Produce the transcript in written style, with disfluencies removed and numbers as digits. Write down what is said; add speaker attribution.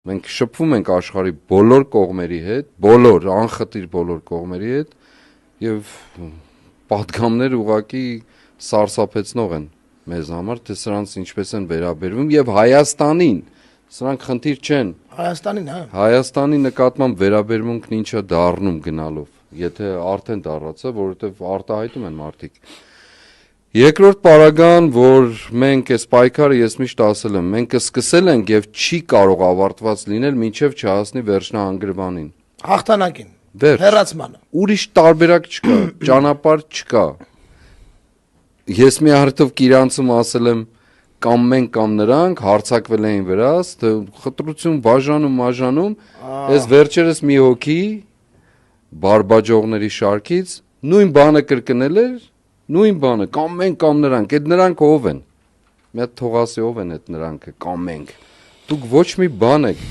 Speaker 1: Մենք շփվում ենք աշխարհի բոլոր կողմերի հետ, բոլոր անխտիր բոլոր կողմերի հետ եւ պատգամներ ուղակի սարսափեցնող են մեզ համար, թե սրանց ինչպես են վերաբերվում եւ Հայաստանին, սրանք խնդիր չեն։
Speaker 2: Հայաստանին, հա։
Speaker 1: Հայաստանի նկատմամբ վերաբերմունքն ինչա դառնում գնալով, եթե արդեն դառացա, որովհետեւ արտահայտում են մարդիկ։ Երկրորդ պարագան, որ մենք այս պայքարը ես միշտ ասել եմ, մենք սկսել ենք եւ չի կարող ավարտված լինել մինչեւ չհասնի վերջնահանգրվանին։
Speaker 2: Հաղթանակին, հեռացմանը։
Speaker 1: Ուրիշ տարբերակ չկա, ճանապարհ չկա։ Ես մի արդյոք Կիրանցում ասել եմ կամ մենք կամ նրանք հարցակվել էին վրաս, թե խտրություն բաժանում, այս վերջերս մի հոգի բարբաջողների շարքից նույն բանը կրկնել էր, նույն բանը, կամ մենք կամ նրանք, այդ նրանք ով են։ Մի հատ թողասի ով են այդ նրանքը, կամ մենք։ Դուք ոչ մի բան եք